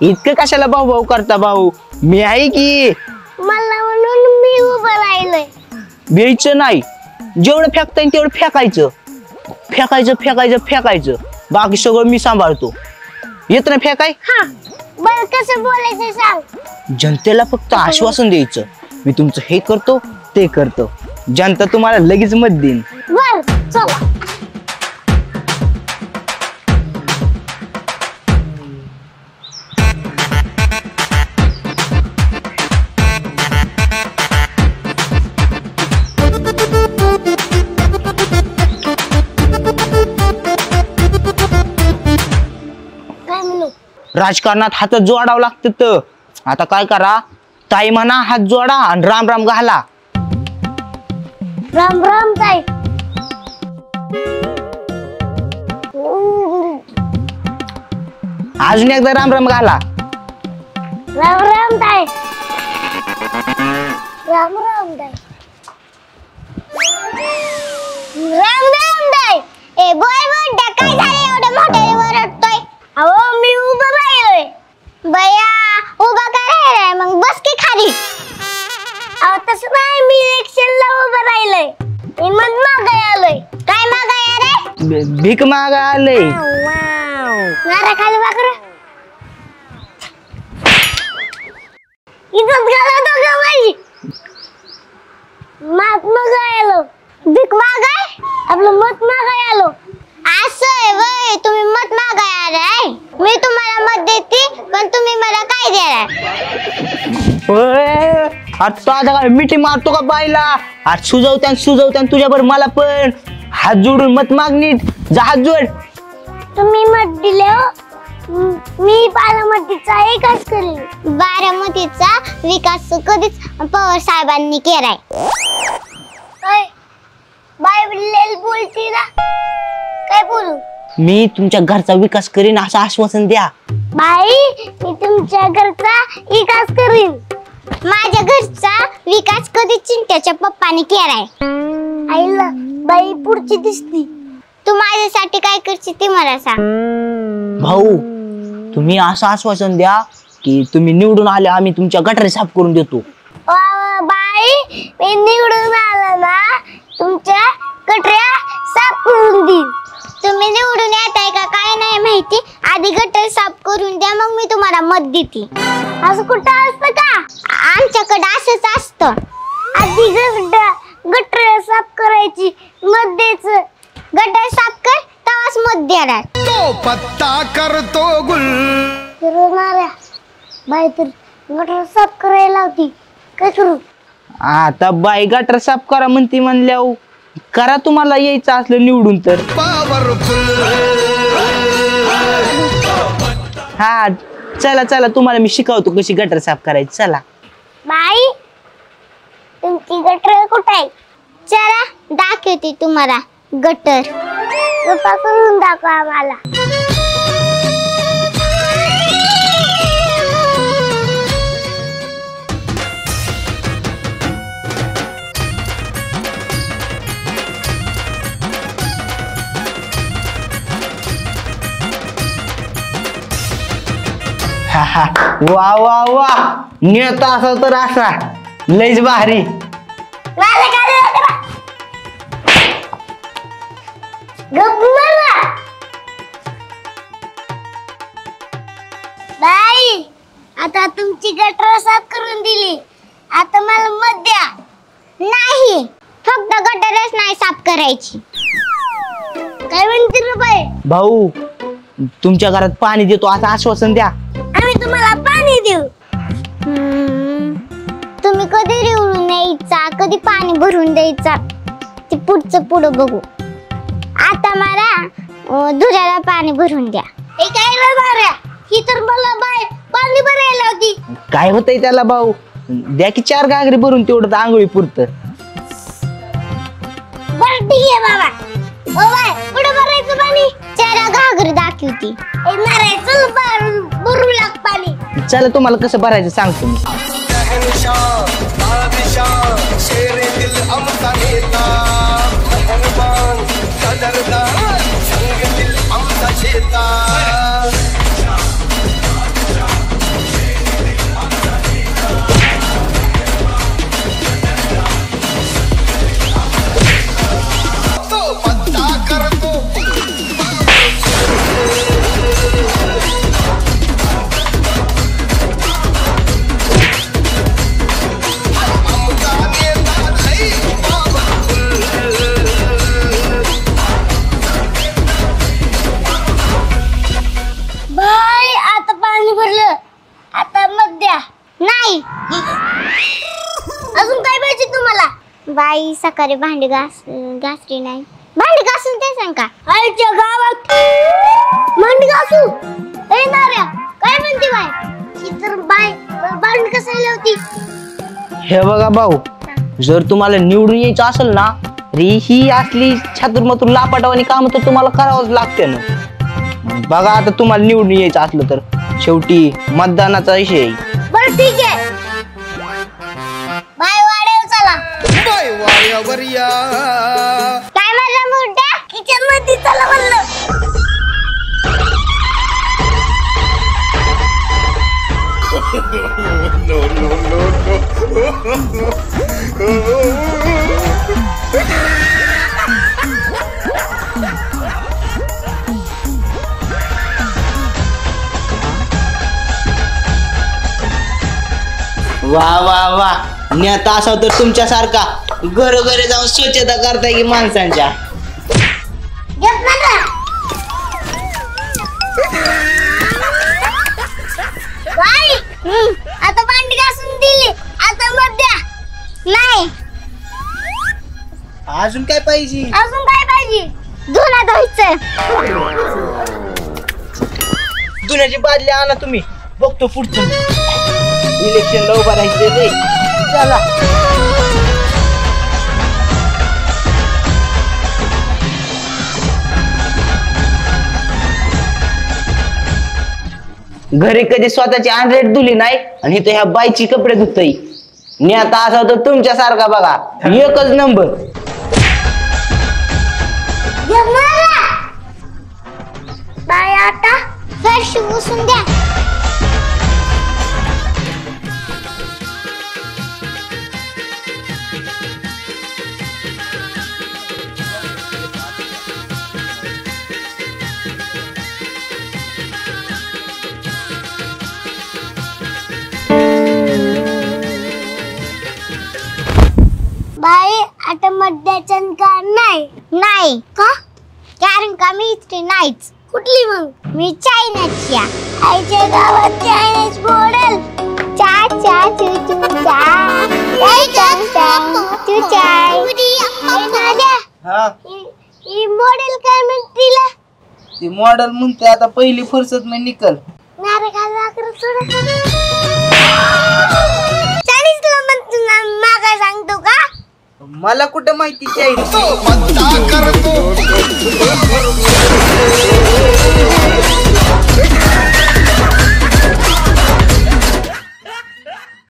इतकं कशाला भाऊ भाऊ करता भाऊ? मी आहे की. मला म्हणून मी उभं राहिलोय. द्यायचं नाही, जेवढं फेकता येईल तेवढं फेकायचं. फेकायचं फेकायचं फेकायचं, बाकी सगळं मी सांभाळतो. येत ना फेकाय? हा बर, कसं बोलायचं सांग. जनतेला फक्त आश्वासन द्यायचं, मी तुमचं हे करतो ते करतो. जनता तुम्हाला लगेच मत देईन. बर चला. राजकारणात हात जोडावं लागतं. आता काय करा, ताई म्हणा हात जोडा आणि राम राम घाला. राम राम ताई. अजून एकदा राम राम घाला. राम राम ताई. राम राम ताई. राम राम ताई. ए बोल बोल, काय झालं एवढं मोठ्याने ओरडतोय? अहो मी उभं राहिलोय. बया उभा का राहिलाय? मग बस की खाली. अहो तसं नाही, मी इलेक्शनला उभं राहिलोय. मी मत मागाय आलोय. काय मागाय रे? भीक मागा आलंय. नारा खाली वाकर. इथं घाला दोघं माझी. मत मागाय आलो. भीक मागाय? आपलं मत मागाय आलो. असं वय, तुम्ही मत मागाय आलाय. मी तुम्हाला मत देते, पण तुम्ही मला काय देणार? आता काय मिठी मारतो का बाईला? आज सुजवत्या तुझ्यावर मला पण हात जोडून मत मागणीत. जा हात जोड. तुम्ही मत दिले हो, मी बारामतीचा विकास करेन. बारामतीचा विकास कधीच पवार साहेबांनी केलाय. बाय बोलती ना, काय बोलू? मी तुमच्या घरचा विकास करीन असं आश्वासन द्या. बाई मी तुमच्या घरचा विकास करीन. माझ्या घरचा विकास कधी चिंट्याच्या पप्पाने केलाय. आईला बाई पुढची दिसती. तू माझ्यासाठी काय करशील ते मला सांग. भाऊ तुम्ही असं आश्वासन द्या की तुम्ही निवडून आले, आम्ही तुमच्या गटारी साफ करून देतो. बाई मी निवडून आला ना, तुमच्या गटऱ्या साफ करून देईन. तुम्ही निवडून येताय का काय नाही माहिती, आधी गटर साफ करून द्या, मग मी तुम्हाला मत देते. असं कुठं असतं का? आमच्याकडे असंच असतं. आधी गटर साफ करायची, मत द्यायचं. गटर साफ कर तेव्हाच मत देणार. तो पत्ता करतो गुल. बाई तर गटर साफ करायला लावती, काय करू? आता बाई गटर साफ करा म्हणती म्हणल्यावर करा. तुम्हाला यायचं असलं निवडून तर. हा चला चला, तुम्हाला मी शिकवतो कशी गटर साफ करायची. चला. बाई तुमची गटर कुठे आहे? चला दाखवते तुम्हाला गटर. कृपा करून दाखवा आम्हाला. वा वा वा, नेता असा तर असा लयच भारी. बाई आता तुमची गटर साफ करून दिली, आता मला मत द्या. नाही, फक्त गटरच नाही साफ करायची. काय म्हणते रे बाई? भाऊ तुमच्या घरात पाणी देतो असं आश्वासन द्या. आम्ही तुम्हाला पाणी देऊ. तुम्ही कधी निवडून यायचा, कधी पाणी भरून द्यायचा, ते पुढचं पुढं बघू. आता मला दुधाला पाणी भरून द्या. हे काय रे बाऱ्या, ही तर मला बाय पाणी भरायला होती. काय होतंय त्याला भाऊ? द्या की 4 घागरी भरून तेवढं तर आंघोळी पुरतं. बरं ठीक आहे बाबा. ओ बाय पुढे भरायचं पाणी 4 घागरी दाखवती. ए मारायचं भरू लाग पाणी. चला तुम्हाला कसं भरायचं सांगतो मी. बाई आता पाणी भरलं. आता मग द्या. नाही अजून काय पाहिजे तुम्हाला? बाई सकाळी भांडी घासली नाही. भांडी घासून ते सांग का? आईच्या गावात भांडी घासू येणाऱ्या काय म्हणते बाई? ही तर बाई भांडी कसायला होती. हे बघा भाऊ, जर तुम्हाला निवडून यायचं असेल ना तरी ही असली छातुरमतुर लापाटावानी काम तर तुम्हाला करावंच लागते ना. बघा आता तुम्हाला निवडून यायचं असलं तर शेवटी मतदानाचा विषय आहे. बरं ठीक आहे. बाय वाड्यावर चला. बाय वाड्यावर या. काय माझ्या मोठ्या किचन मध्ये चला म्हणलं. वा वा वा, नेता असाव तर तुमच्यासारखा घरोघरी जाऊन स्वच्छता करताय की माणसांच्या. घेत ना. बाई आता भांडी घासून दिली. आता मग द्या. नाही अजून काय पाहिजे? अजून काय पाहिजे? धुणं धुवायचं. दुधाची बादली आणा तुम्ही. बघतो पुढचं इलेक्शनला उभा राहायचे रे. चला. घरी कधी स्वतःची अनरेट धुली नाही आणि इथे ह्या बाईची कपडे धुतई. नेता असा तर तुमच्यासारखा बघा एकच नंबर. बाई आता फरशी पुसून द्या. बाई आता मध्याचं का नाही? नाही का? कारण का मी इथे नाहीच. कुठली मग? मी चायनाची. आईच्या गावात चायनीज मॉडेल. चा चा चू चू चा चाय चाय चू चाय. हा, ही मॉडेल काय म्हणतीला? ती मॉडेल म्हणते आता पहिली फुरसत मी निकल. नारे का लाकर सोडा. चायनीजला म्हणतो ना मागा सांगतो का? मला कुठे माहिती चायनीज. तो पत्ता करतो.